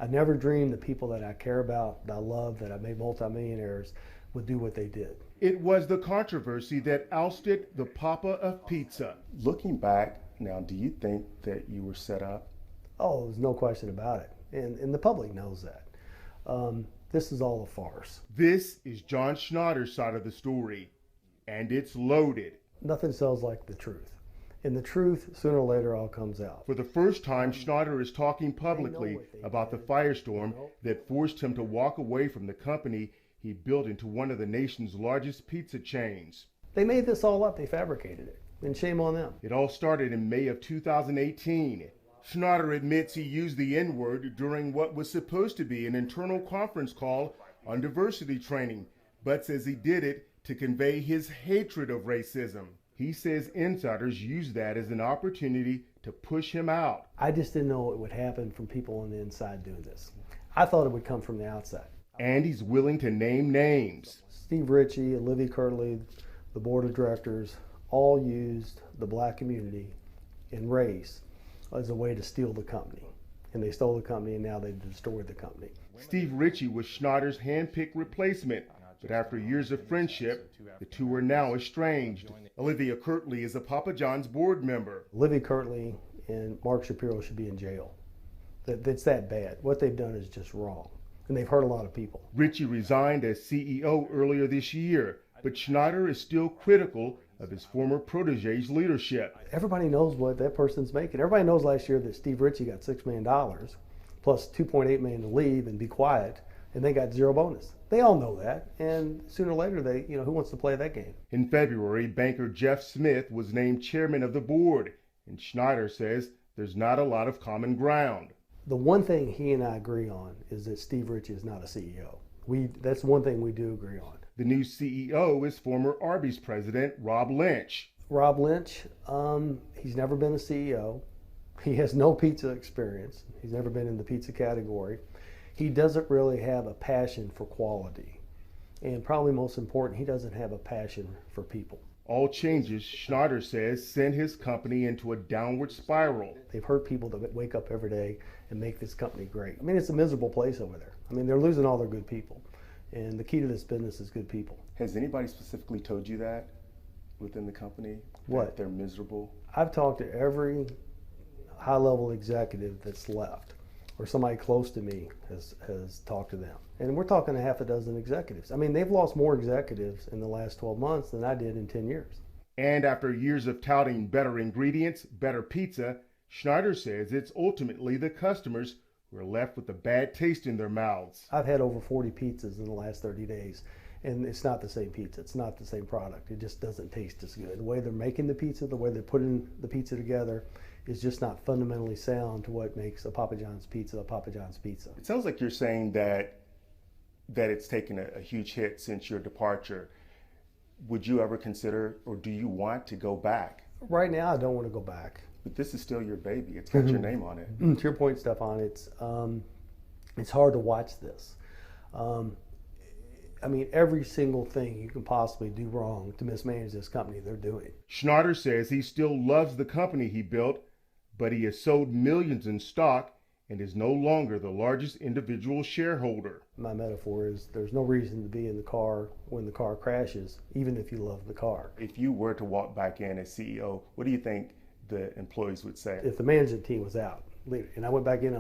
I never dreamed the people that I care about, that I love, that I made multimillionaires would do what they did. It was the controversy that ousted the Papa of Pizza. Looking back now, do you think that you were set up? Oh, there's no question about it. And the public knows that. This is all a farce. This is John Schnater's side of the story, and it's loaded. Nothing sells like the truth. And the truth, sooner or later, all comes out. For the first time, Schnater is talking publicly about the firestorm that forced him to walk away from the company he built into one of the nation's largest pizza chains. They made this all up. They fabricated it. And shame on them. It all started in May of 2018. Schnater admits he used the N-word during what was supposed to be an internal conference call on diversity training, but says he did it to convey his hatred of racism. He says insiders used that as an opportunity to push him out. I just didn't know it would happen from people on the inside doing this. I thought it would come from the outside. And he's willing to name names. Steve Ritchie, Olivia Kirtley, the board of directors, all used the black community and race as a way to steal the company. And they stole the company, and now they've destroyed the company. Steve Ritchie was Schnater's hand-picked replacement, but after years of friendship, the two are now estranged. Olivia Kirtley is a Papa John's board member. Olivia Kirtley and Mark Shapiro should be in jail. That's that bad. What they've done is just wrong, and they've hurt a lot of people. Ritchie resigned as CEO earlier this year, but Schnater is still critical of his former protege's leadership. Everybody knows what that person's making. Everybody knows last year that Steve Ritchie got $6 million plus $2.8 million to leave and be quiet, and they got zero bonus. They all know that, and sooner or later, who wants to play that game? In February, banker Jeff Smith was named chairman of the board, and Schnater says there's not a lot of common ground. The one thing he and I agree on is that Steve Ritchie is not a CEO. That's one thing we do agree on. The new CEO is former Arby's president Rob Lynch. Rob Lynch, he's never been a CEO. He has no pizza experience. He's never been in the pizza category. He doesn't really have a passion for quality. And probably most important, he doesn't have a passion for people. All changes, Schnater says, sent his company into a downward spiral. They've hurt people that wake up every day and make this company great. I mean, it's a miserable place over there. I mean, they're losing all their good people. And the key to this business is good people. Has anybody specifically told you that within the company? What? That they're miserable? I've talked to every high-level executive that's left, or somebody close to me has talked to them. And we're talking a half a dozen executives. I mean, they've lost more executives in the last 12 months than I did in 10 years. And after years of touting better ingredients, better pizza, Schnater says it's ultimately the customers who are left with a bad taste in their mouths. I've had over 40 pizzas in the last 30 days, and it's not the same pizza. It's not the same product. It just doesn't taste as good. The way they're making the pizza, the way they're putting the pizza together is just not fundamentally sound to what makes a Papa John's pizza a Papa John's pizza. It sounds like you're saying that it's taken a huge hit since your departure. Would you ever consider, or do you want to go back? Right now, I don't want to go back. But this is still your baby. It's got your name on it. To your point, Stefan, it's hard to watch this. I mean, every single thing you can possibly do wrong to mismanage this company, they're doing. Schnater says he still loves the company he built, but he has sold millions in stock and is no longer the largest individual shareholder. My metaphor is there's no reason to be in the car when the car crashes, even if you love the car. If you were to walk back in as CEO, what do you think the employees would say? If the management team was out, and I went back in,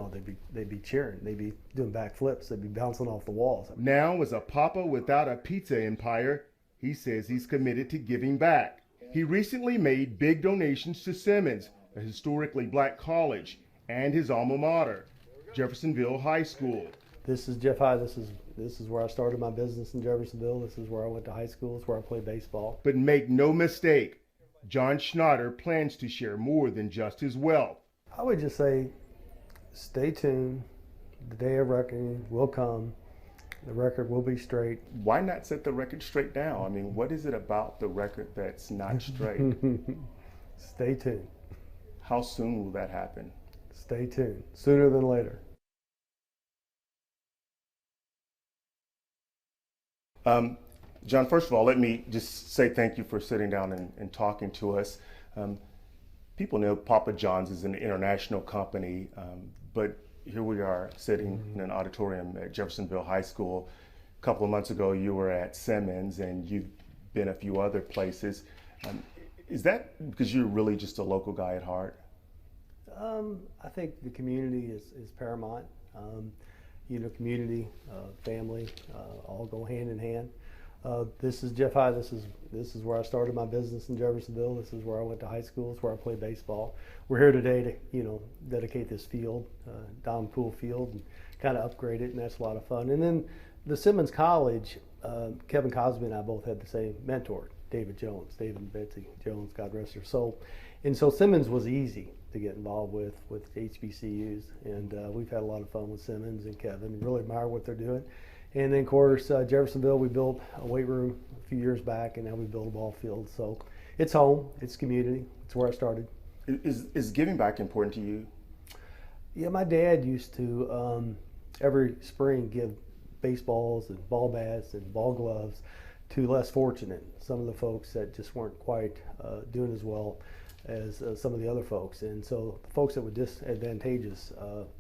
they'd be cheering, they'd be doing backflips, they'd be bouncing off the walls. Now, as a Papa without a pizza empire, he says he's committed to giving back. He recently made big donations to Simmons, a historically black college, and his alma mater, Jeffersonville High School. This is Jeff High. This is where I started my business in Jeffersonville. This is where I went to high school. It's where I played baseball. But make no mistake, John Schnater plans to share more than just his wealth. I would just say, stay tuned. The day of reckoning will come. The record will be straight. Why not set the record straight now? I mean, what is it about the record that's not straight? Stay tuned. How soon will that happen? Stay tuned. Sooner than later. John, first of all, let me just say thank you for sitting down and talking to us. People know Papa John's is an international company, but here we are sitting in an auditorium at Jeffersonville High School. A couple of months ago, you were at Simmons, and you've been a few other places. Is that because you're really just a local guy at heart? I think the community is paramount. Community, family, all go hand in hand. This is Jeff High. This is where I started my business in Jeffersonville. This is where I went to high school. It's where I played baseball. We're here today to dedicate this field, Don Pool Field, and kind of upgrade it, and that's a lot of fun. And then the Simmons College, Kevin Cosby and I both had the same mentor, David and Betsy Jones, God rest her soul. And so Simmons was easy to get involved with HBCUs, and we've had a lot of fun with Simmons and Kevin. Really admire what they're doing. And then, of course, Jeffersonville, we built a weight room a few years back, and now we built a ball field. So it's home, it's community, it's where I started. Is giving back important to you? Yeah, my dad used to every spring give baseballs and ball bats and ball gloves to less fortunate, some of the folks that just weren't quite doing as well as some of the other folks. And so the folks that were disadvantageous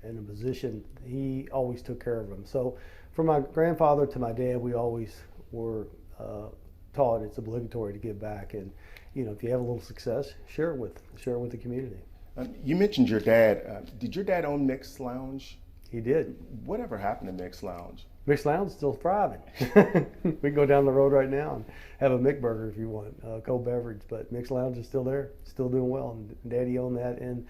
in a position, he always took care of them. So from my grandfather to my dad, we always were taught it's obligatory to give back. And if you have a little success, share it with the community. You mentioned your dad. Did your dad own Mixed Lounge? He did. Whatever happened to Mixed Lounge? Mixed Lounge is still thriving. We can go down the road right now and have a McBurger if you want, cold beverage. But Mixed Lounge is still there, still doing well. And Daddy owned that in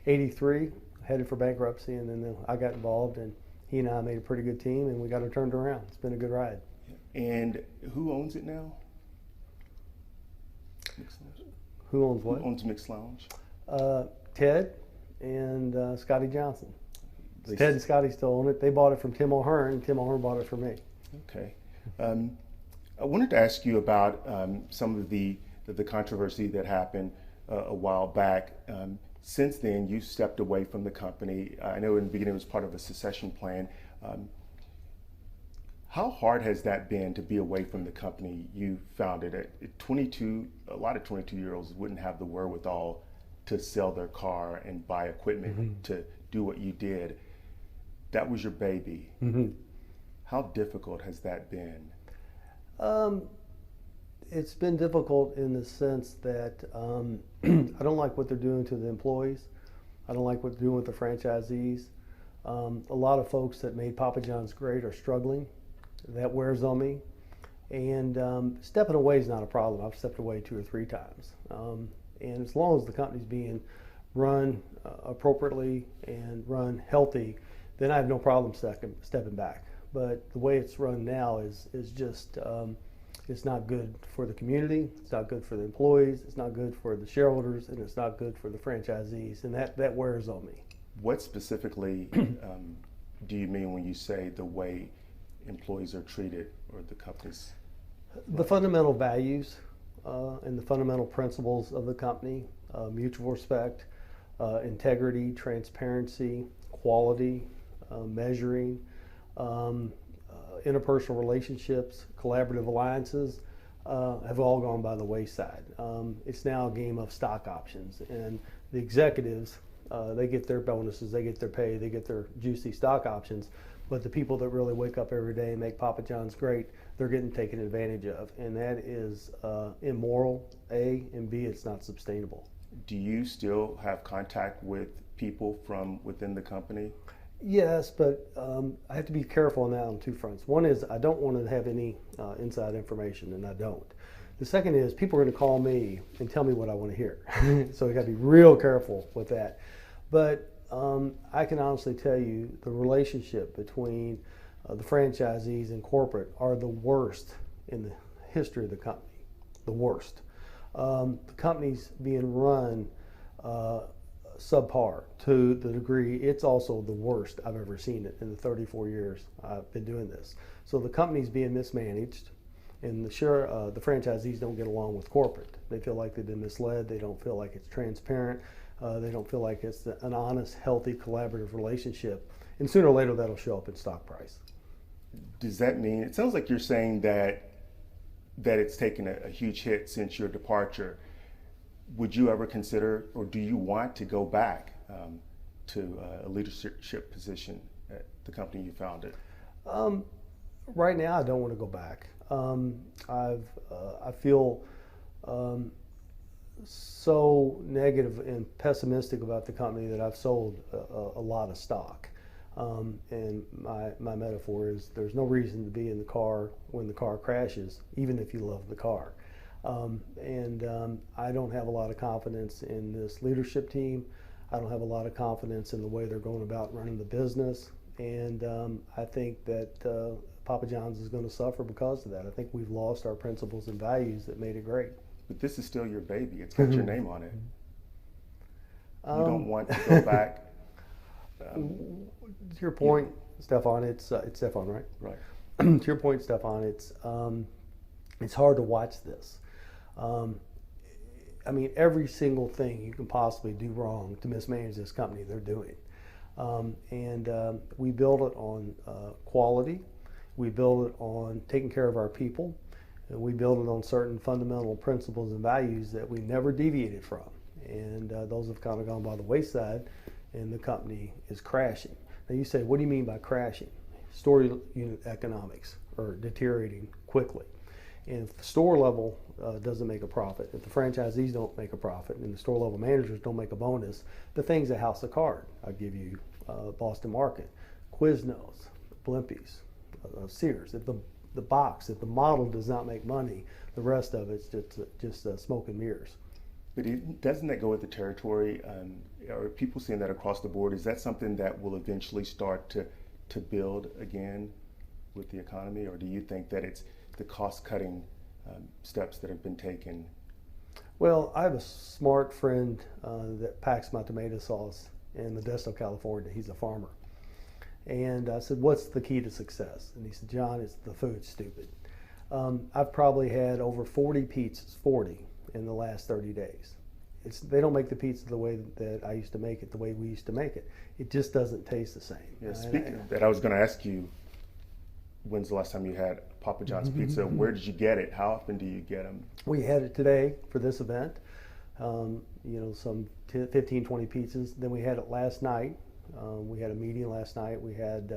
'83, headed for bankruptcy, and then I got involved, and he and I made a pretty good team, and we got it turned around. It's been a good ride. And who owns it now? Mixed Lounge. Who owns what? Who owns Mixed Lounge? Ted and Scotty Johnson. Ted and Scotty still own it. They bought it from Tim O'Hearn, and Tim O'Hearn bought it from me. Okay. I wanted to ask you about some of the controversy that happened a while back. Since then, you stepped away from the company. I know in the beginning it was part of a succession plan. How hard has that been to be away from the company you founded? At 22, a lot of 22-year-olds wouldn't have the wherewithal to sell their car and buy equipment to do what you did. That was your baby. How difficult has that been? It's been difficult in the sense that I don't like what they're doing to the employees. I don't like what they're doing with the franchisees. A lot of folks that made Papa John's great are struggling. That wears on me. And stepping away is not a problem. I've stepped away 2 or 3 times. And as long as the company's being run appropriately and run healthy, then I have no problem stepping back. But the way it's run now is just, it's not good for the community, it's not good for the employees, it's not good for the shareholders, and it's not good for the franchisees, and that wears on me. What specifically do you mean when you say the way employees are treated or the companies? The fundamental values and the fundamental principles of the company, mutual respect, integrity, transparency, quality, measuring, interpersonal relationships, collaborative alliances have all gone by the wayside. It's now a game of stock options, and the executives, they get their bonuses, they get their pay, they get their juicy stock options, but the people that really wake up every day and make Papa John's great, they're getting taken advantage of, and that is immoral, A, and B, it's not sustainable. Do you still have contact with people from within the company? Yes, but I have to be careful on that on 2 fronts. One is I don't want to have any inside information, and I don't. The second is people are going to call me and tell me what I want to hear. So you got to be real careful with that. But I can honestly tell you the relationship between the franchisees and corporate are the worst in the history of the company. The worst. The company's being run subpar to the degree it's also the worst I've ever seen it in the 34 years I've been doing this. So the company's being mismanaged, and the franchisees don't get along with corporate. They feel like they've been misled. They don't feel like it's transparent. They don't feel like it's an honest, healthy, collaborative relationship. And sooner or later that'll show up in stock price. Does that mean, it sounds like you're saying that it's taken a huge hit since your departure. Would you ever consider, or do you want to go back to a leadership position at the company you founded? Right now, I don't want to go back. I feel so negative and pessimistic about the company that I've sold a lot of stock. And my metaphor is there's no reason to be in the car when the car crashes, even if you love the car. I don't have a lot of confidence in this leadership team. I don't have a lot of confidence in the way they're going about running the business. And I think that Papa John's is going to suffer because of that. I think we've lost our principles and values that made it great. But this is still your baby. It's got your name on it. You don't want to go back. To your point, Stefan, it's Stefan, right? Right. To your point, Stefan, it's hard to watch this. I mean, every single thing you can possibly do wrong to mismanage this company, they're doing. We build it on quality. We build it on taking care of our people. And we build it on certain fundamental principles and values that we never deviated from. And those have kind of gone by the wayside, and the company is crashing. Now you say, what do you mean by crashing? Store unit economics are deteriorating quickly. And if the store level doesn't make a profit, if the franchisees don't make a profit, and the store level managers don't make a bonus, the thing's a house of cards. I'll give you Boston Market, Quiznos, Blimpies, Sears. If the model does not make money, the rest of it's just smoke and mirrors. But doesn't that go with the territory? Are people seeing that across the board? Is that something that will eventually start to build again with the economy, or do you think that it's the cost-cutting steps that have been taken? Well, I have a smart friend that packs my tomato sauce in Modesto, California. He's a farmer. And I said, what's the key to success? And he said, John, it's the food, stupid. I've probably had over 40 pizzas, 40, in the last 30 days. They don't make the pizza the way that I used to make it, the way we used to make it. It just doesn't taste the same. Yeah, speaking of that, I was going to ask you, when's the last time you had Papa John's pizza? Where did you get it? How often do you get them? We had it today for this event, some 15, 20 pizzas. Then we had it last night. We had a meeting last night. We had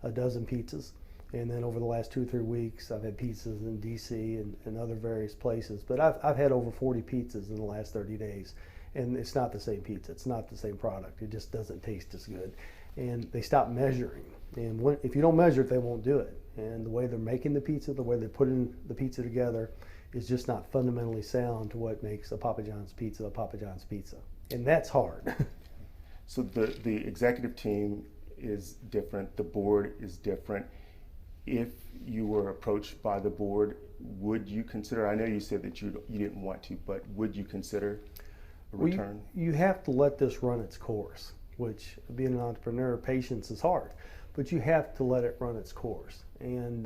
a dozen pizzas. And then over the last 2 or 3 weeks, I've had pizzas in DC and other various places. But I've had over 40 pizzas in the last 30 days. And it's not the same pizza. It's not the same product. It just doesn't taste as good. And they stopped measuring. And if you don't measure it, they won't do it. And the way they're making the pizza, the way they're putting the pizza together is just not fundamentally sound to what makes a Papa John's pizza a Papa John's pizza. And that's hard. So the executive team is different. The board is different. If you were approached by the board, would you consider, I know you said that you didn't want to, but would you consider a return? You have to let this run its course, which being an entrepreneur, patience is hard, but you have to let it run its course. And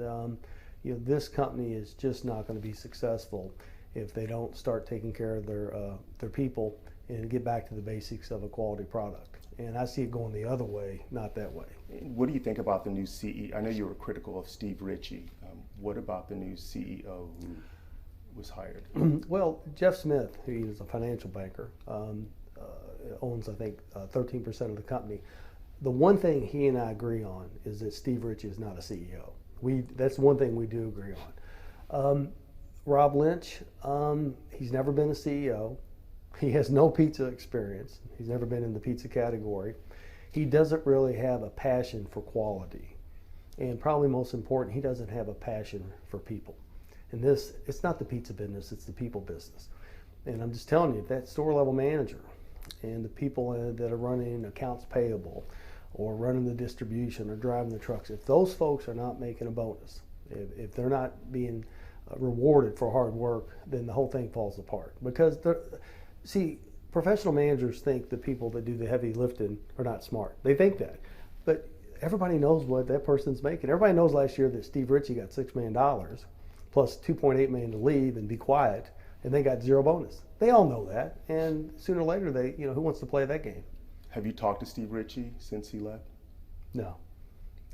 this company is just not going to be successful if they don't start taking care of their people and get back to the basics of a quality product. And I see it going the other way, not that way. What do you think about the new CEO? I know you were critical of Steve Ritchie. What about the new CEO who was hired? Well, Jeff Smith, who is a financial banker, owns, I think, 13% of the company. The one thing he and I agree on is that Steve Ritchie is not a CEO. That's one thing we do agree on. Rob Lynch, he's never been a CEO. He has no pizza experience. He's never been in the pizza category. He doesn't really have a passion for quality. And probably most important, he doesn't have a passion for people. And it's not the pizza business, it's the people business. And I'm just telling you, that store level manager and the people that are running accounts payable or running the distribution or driving the trucks, if those folks are not making a bonus, if they're not being rewarded for hard work, then the whole thing falls apart. Because professional managers think the people that do the heavy lifting are not smart. They think that. But everybody knows what that person's making. Everybody knows last year that Steve Ritchie got $6 million plus $2.8 million to leave and be quiet, and they got zero bonus. They all know that. And sooner or later, who wants to play that game? Have you talked to Steve Ritchie since he left? No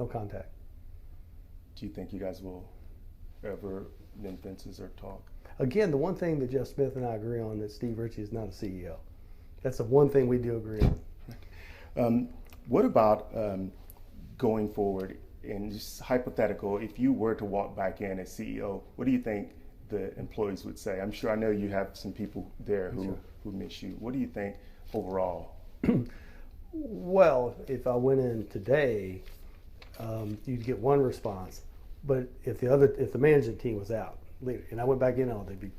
contact. Do you think you guys will ever mend fences or talk? Again, the one thing that Jeff Smith and I agree on is that Steve Ritchie is not a CEO. That's the one thing we do agree on. What about going forward? And just hypothetical, if you were to walk back in as CEO, what do you think the employees would say? I'm sure, I know you have some people there who miss you. What do you think overall? Well, if I went in today, you'd get one response. But if the management team was out, and I went back in,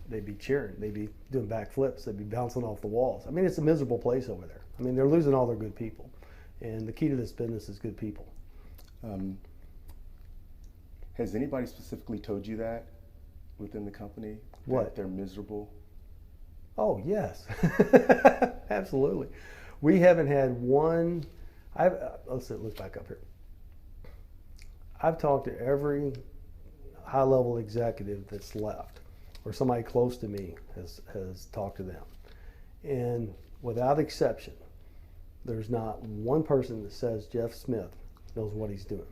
they'd be cheering, they'd be doing backflips, they'd be bouncing off the walls. I mean, it's a miserable place over there. I mean, they're losing all their good people, and the key to this business is good people. Has anybody specifically told you that within the company? What? That they're miserable? Oh, yes. Absolutely. We haven't had one. Let's look back up here. I've talked to every high-level executive that's left, or somebody close to me has talked to them. And without exception, there's not one person that says Jeff Smith knows what he's doing.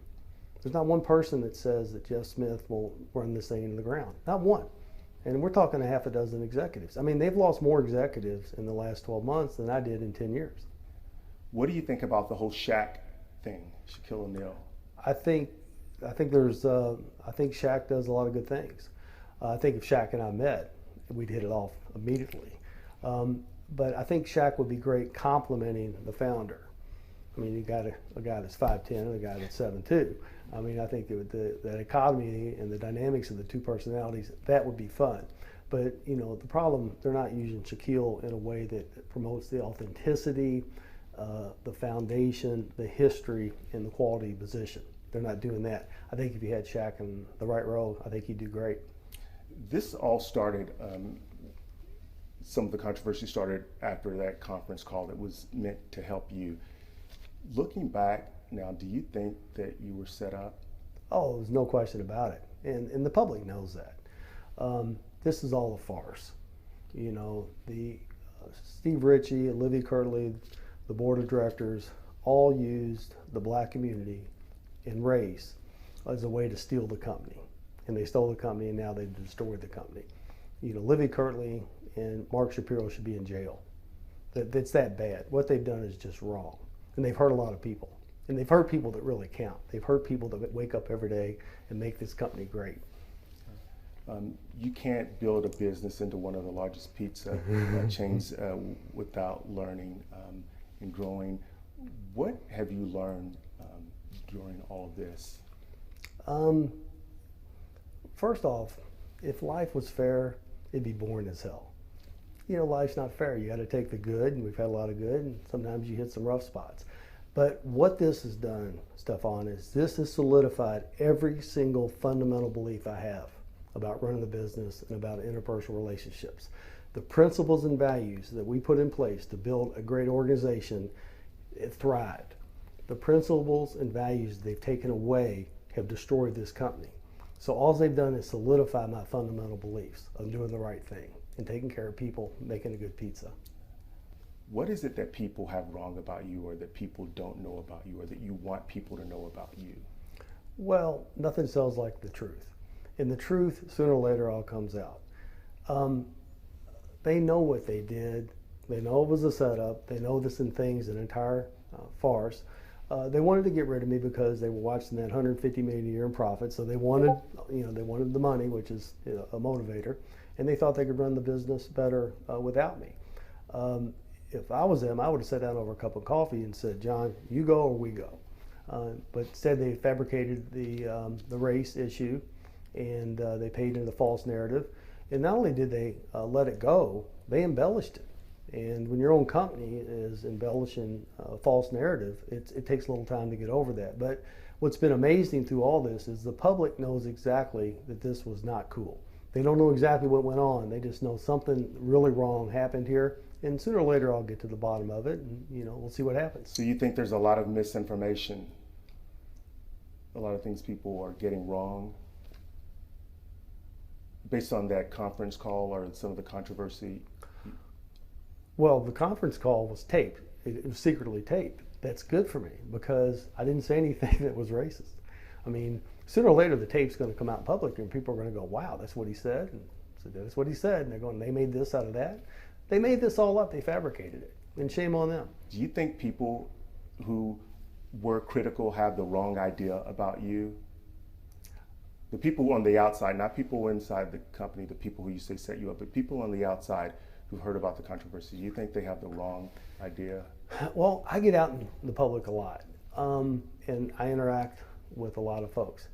There's not one person that says that Jeff Smith will run this thing into the ground. Not one. And we're talking a half a dozen executives. I mean, they've lost more executives in the last 12 months than I did in 10 years. What do you think about the whole Shaq thing, Shaquille O'Neal? I think Shaq does a lot of good things. I think if Shaq and I met, we'd hit it off immediately. But I think Shaq would be great complimenting the founder. I mean, you got a guy that's 5'10" and a guy that's 7'2". I mean, I think that economy and the dynamics of the two personalities, that would be fun. But, you know, the problem, they're not using Shaquille in a way that promotes the authenticity, the foundation, the history, and the quality position. They're not doing that. I think if you had Shaq in the right role, I think he'd do great. This all started, some of the controversy started after that conference call that was meant to help you. Looking back now, do you think that you were set up? Oh, there's no question about it. And the public knows that. This is all a farce. You know, Steve Ritchie, Olivia Kirtley, the board of directors all used the black community and race as a way to steal the company. And they stole the company, and now they've destroyed the company. You know, Olivia Kirtley and Mark Shapiro should be in jail. It's that bad. What they've done is just wrong. And they've hurt a lot of people. And they've hurt people that really count. They've hurt people that wake up every day and make this company great. You can't build a business into one of the largest pizza chains without learning and growing. What have you learned during all of this? First off, if life was fair, it'd be boring as hell. You know, life's not fair. You got to take the good, and we've had a lot of good, and sometimes you hit some rough spots. But what this has done, Stefan, is this has solidified every single fundamental belief I have about running the business and about interpersonal relationships. The principles and values that we put in place to build a great organization, it thrived. The principles and values they've taken away have destroyed this company. So all they've done is solidify my fundamental beliefs of doing the right thing and taking care of people, making a good pizza. What is it that people have wrong about you, or that people don't know about you, or that you want people to know about you? Well, nothing sells like the truth. And the truth, sooner or later, all comes out. They know what they did. They know it was a setup. They know this thing's an entire farce. They wanted to get rid of me because they were watching that $150 million a year in profit. So they wanted, they wanted the money, which is a motivator, and they thought they could run the business better without me. If I was them, I would have sat down over a cup of coffee and said, "John, you go or we go." But instead, they fabricated the race issue, and they paid into the false narrative. And not only did they let it go, they embellished it. And when your own company is embellishing a false narrative, it takes a little time to get over that. But what's been amazing through all this is the public knows exactly that this was not cool. They don't know exactly what went on. They just know something really wrong happened here. And sooner or later, I'll get to the bottom of it, and we'll see what happens. So you think there's a lot of misinformation, a lot of things people are getting wrong based on that conference call or some of the controversy? Well, the conference call was taped. It was secretly taped. That's good for me because I didn't say anything that was racist. I mean, sooner or later, the tape's going to come out in public, and people are going to go, "Wow, that's what he said." And so that's what he said. And they're going, "They made this out of that." They made this all up. They fabricated it. And shame on them. Do you think people who were critical have the wrong idea about you? The people on the outside, not people inside the company, the people who you say set you up, but people on the outside who've heard about the controversy, do you think they have the wrong idea? Well, I get out in the public a lot, and I interact with a lot of folks.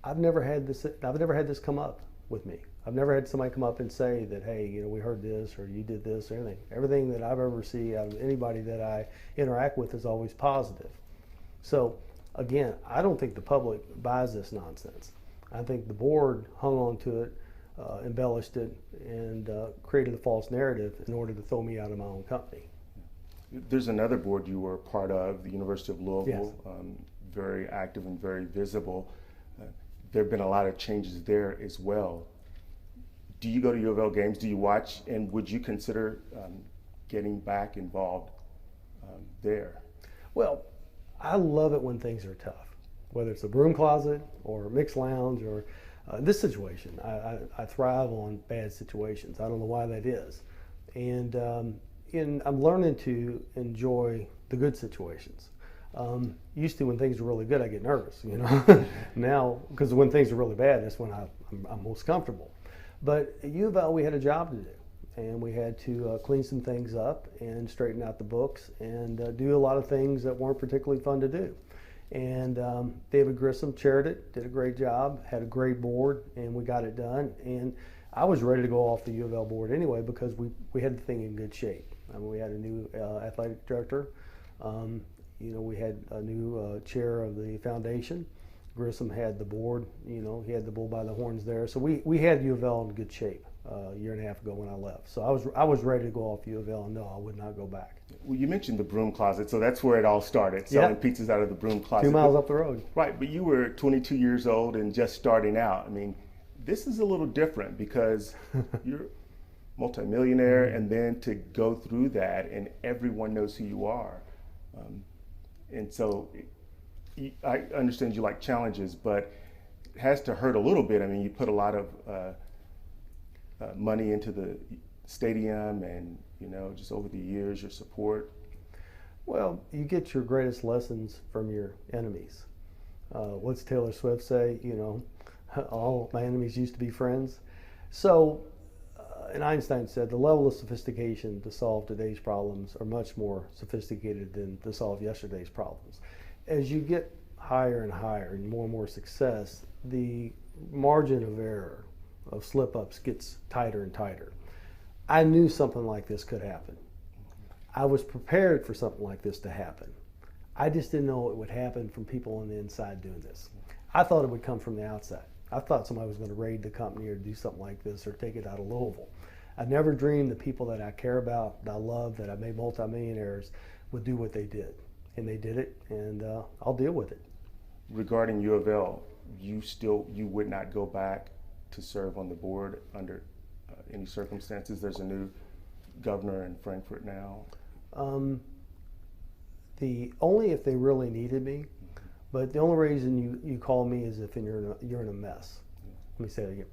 I've never had this come up with me. I've never had somebody come up and say that, hey, we heard this, or you did this, or anything. Everything that I've ever seen out of anybody that I interact with is always positive. So, again, I don't think the public buys this nonsense. I think the board hung on to it, embellished it, and created a false narrative in order to throw me out of my own company. There's another board you were part of, the University of Louisville, Yes. very active and very visible. There have been a lot of changes there as well. Do you go to U of L games? Do you watch? And would you consider getting back involved there? Well, I love it when things are tough, whether it's a broom closet or a mixed lounge or this situation. I thrive on bad situations. I don't know why that is. And I'm learning to enjoy the good situations. Used to, when things are really good, I get nervous, Now, because when things are really bad, that's when I'm most comfortable. But at U of L, we had a job to do, and we had to clean some things up and straighten out the books and do a lot of things that weren't particularly fun to do. And David Grissom chaired it, did a great job, had a great board, and we got it done. And I was ready to go off the U of L board anyway because we had the thing in good shape. I mean, we had a new athletic director. We had a new chair of the foundation. Grissom had the board, he had the bull by the horns there. So we had U of L in good shape a year and a half ago when I left. So I was ready to go off U of L, and no, I would not go back. Well, you mentioned the broom closet, so that's where it all started, selling Yep. pizzas out of the broom closet. 2 miles up the road. Right, but you were 22 years old and just starting out. I mean, this is a little different because you're multimillionaire, and then to go through that and everyone knows who you are. And so I understand you like challenges, but it has to hurt a little bit. I mean, you put a lot of money into the stadium and, just over the years, your support. Well, you get your greatest lessons from your enemies. What's Taylor Swift say? All my enemies used to be friends. So, and Einstein said the level of sophistication to solve today's problems are much more sophisticated than to solve yesterday's problems. As you get higher and higher and more success, the margin of error, of slip-ups gets tighter and tighter. I knew something like this could happen. I was prepared for something like this to happen. I just didn't know it would happen from people on the inside doing this. I thought it would come from the outside. I thought somebody was going to raid the company or do something like this or take it out of Louisville. I never dreamed the people that I care about, that I love, that I made multimillionaires would do what they did. And they did it, and I'll deal with it. Regarding U of L, you would not go back to serve on the board under any circumstances? There's a new governor in Frankfurt now. Only if they really needed me, but the only reason you call me is if you're in a mess. Let me say that again.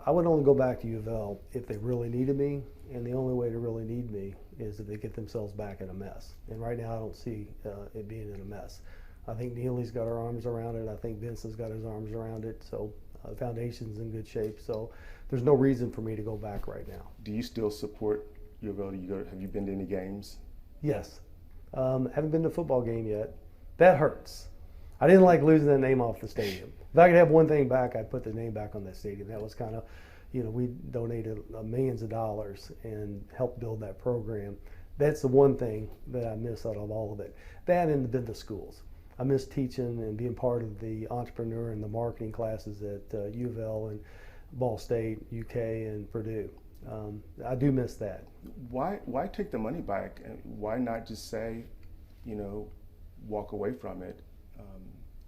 I would only go back to U of L if they really needed me, and the only way to really need me is if they get themselves back in a mess. And right now I don't see it being in a mess. I think Neely's got her arms around it. I think Vincent's got his arms around it. So the foundation's in good shape. So there's no reason for me to go back right now. Do you still support U of L? Have you been to any games? Yes. Haven't been to a football game yet. That hurts. I didn't like losing that name off the stadium. If I could have one thing back, I'd put the name back on that stadium. That was kind of, we donated millions of dollars and helped build that program. That's the one thing that I miss out of all of it. That and the schools. I miss teaching and being part of the entrepreneur and the marketing classes at U of L and Ball State, UK, and Purdue. I do miss that. Why take the money back? Why not just say, walk away from it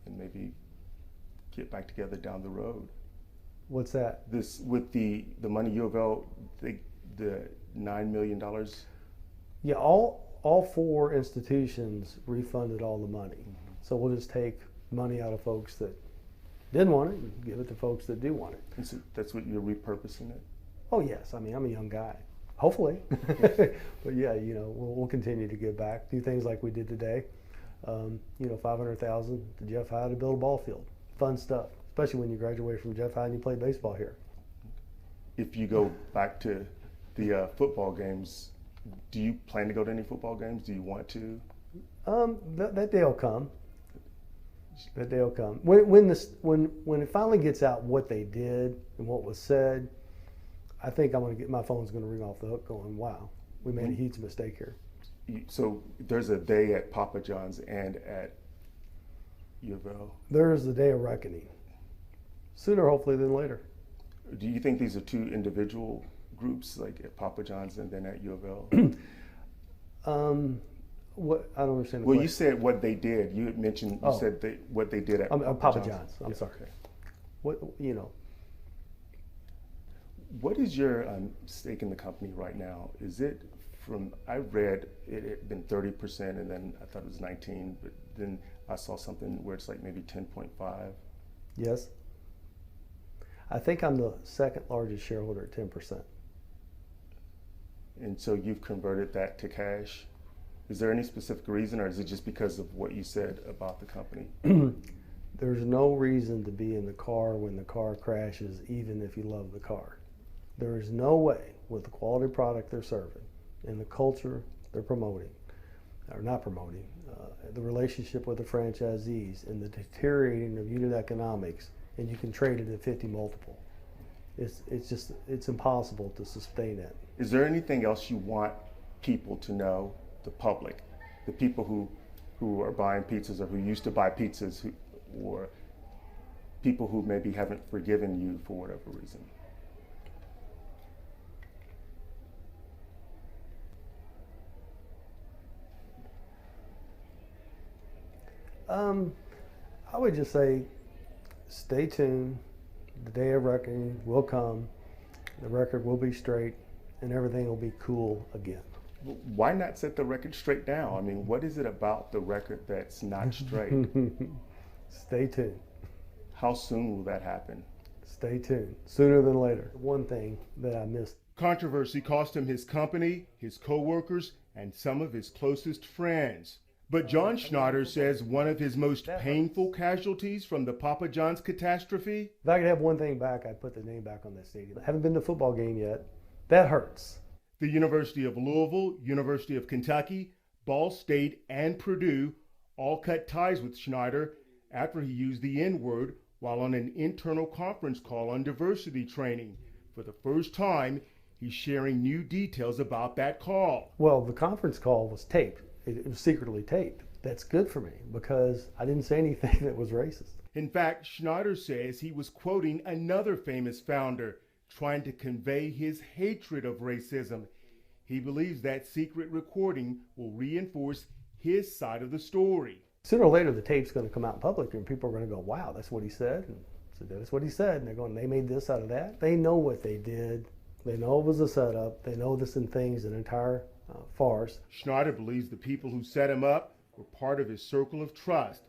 and maybe get back together down the road? What's that? This with the money U of L, the $9 million. Yeah, all four institutions refunded all the money. Mm-hmm. So we'll just take money out of folks that didn't want it and give it to folks that do want it. And so that's what you're repurposing it? Oh yes, I mean I'm a young guy. Hopefully. But yeah, we'll continue to give back, do things like we did today. $500,000 to Jeff High to build a ball field. Fun stuff, especially when you graduate from Jeff High and you play baseball here. If you go back to the football games, do you plan to go to any football games? Do you want to? That day will come. That day will come. When it finally gets out what they did and what was said, I think my phone's going to ring off the hook going, wow, we made a huge mistake here. So there's a day at Papa John's and at U of L. There's the day of reckoning. Sooner, hopefully, than later. Do you think these are two individual groups, like at Papa John's and then at U of L? What I don't understand. Well, you said what they did. You had mentioned said what they did at Papa John's. I'm sorry. Okay. What is your stake in the company right now? Is it I read it had been 30%, and then I thought it was 19, but then I saw something where it's like maybe 10.5. Yes. I think I'm the second largest shareholder at 10%. And so you've converted that to cash. Is there any specific reason, or is it just because of what you said about the company? There's no reason to be in the car when the car crashes, even if you love the car. There is no way, with the quality product they're serving and the culture they're promoting, or not promoting, the relationship with the franchisees and the deteriorating of unit economics, and you can trade it at 50 multiple. It's impossible to sustain it. Is there anything else you want people to know, the public, the people who are buying pizzas or who used to buy pizzas, or people who maybe haven't forgiven you for whatever reason? I would just say, stay tuned. The day of reckoning will come. The record will be straight, and everything will be cool again. Why not set the record straight now? I mean, what is it about the record that's not straight? Stay tuned. How soon will that happen? Stay tuned. Sooner than later. One thing that I missed. Controversy cost him his company, his co-workers, and some of his closest friends. But John Schnatter says one of his most painful casualties from the Papa John's catastrophe. If I could have one thing back, I'd put the name back on that stadium. I haven't been to a football game yet. That hurts. The University of Louisville, University of Kentucky, Ball State, and Purdue all cut ties with Schnatter after he used the N-word while on an internal conference call on diversity training. For the first time, he's sharing new details about that call. Well, the conference call was taped. It was secretly taped. That's good for me because I didn't say anything that was racist. In fact, Schnatter says he was quoting another famous founder, trying to convey his hatred of racism. He believes that secret recording will reinforce his side of the story. Sooner or later, the tape's going to come out in public, and people are going to go, wow, that's what he said. And so that's what he said. And they're going, they made this out of that. They know what they did. They know it was a setup. They know this thing's an entire farce. Schnatter believes the people who set him up were part of his circle of trust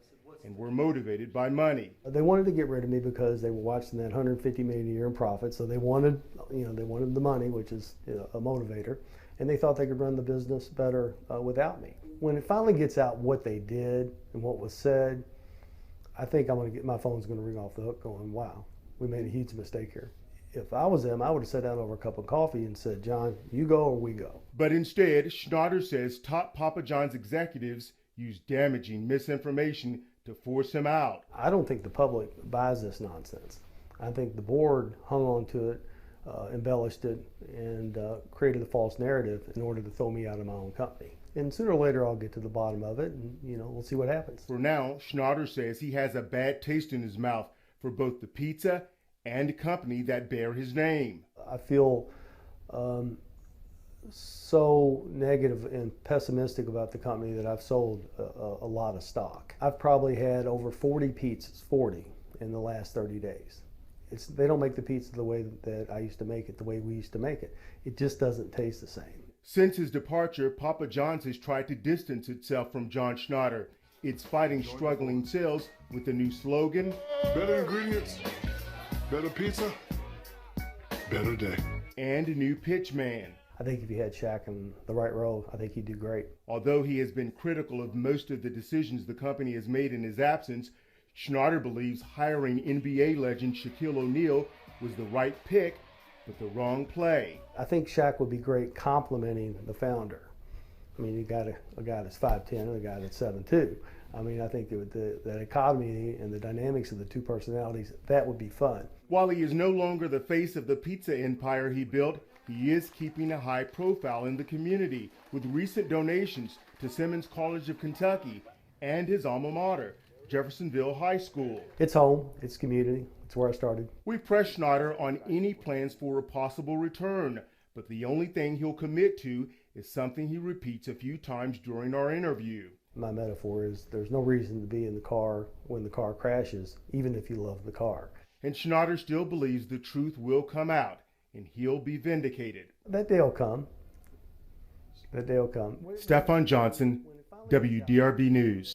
and were motivated by money. They wanted to get rid of me because they were watching that $150 million a year in profit. So they wanted, they wanted the money, which is a motivator, and they thought they could run the business better without me. When it finally gets out what they did and what was said, I think my phone's going to ring off the hook going, wow, we made a huge mistake here. If I was them, I would have sat down over a cup of coffee and said, John, you go or we go. But instead, Schnatter says top Papa John's executives used damaging misinformation to force him out. I don't think the public buys this nonsense. I think the board hung on to it, embellished it, and created a false narrative in order to throw me out of my own company. And sooner or later, I'll get to the bottom of it, and we'll see what happens. For now, Schnatter says he has a bad taste in his mouth for both the pizza and company that bear his name. I feel so negative and pessimistic about the company that I've sold a lot of stock. I've probably had over 40 pizzas, 40 in the last 30 days. They don't make the pizza the way that I used to make it, the way we used to make it. It just doesn't taste the same. Since his departure, Papa John's has tried to distance itself from John Schnatter. It's fighting struggling sales with the new slogan, better ingredients, better pizza, better day. And a new pitch man. I think if you had Shaq in the right role, I think he'd do great. Although he has been critical of most of the decisions the company has made in his absence, Schnatter believes hiring NBA legend Shaquille O'Neal was the right pick, but the wrong play. I think Shaq would be great complementing the founder. I mean, you got a guy that's 5'10" and a guy that's 7'2". I mean, I think that economy and the dynamics of the two personalities, that would be fun. While he is no longer the face of the pizza empire he built, he is keeping a high profile in the community with recent donations to Simmons College of Kentucky and his alma mater, Jeffersonville High School. It's home, it's community, it's where I started. We pressed Schnatter on any plans for a possible return, but the only thing he'll commit to is something he repeats a few times during our interview. My metaphor is there's no reason to be in the car when the car crashes, even if you love the car. And Schnatter still believes the truth will come out and he'll be vindicated. That day will come. That day will come. Stefan Johnson, WDRB News.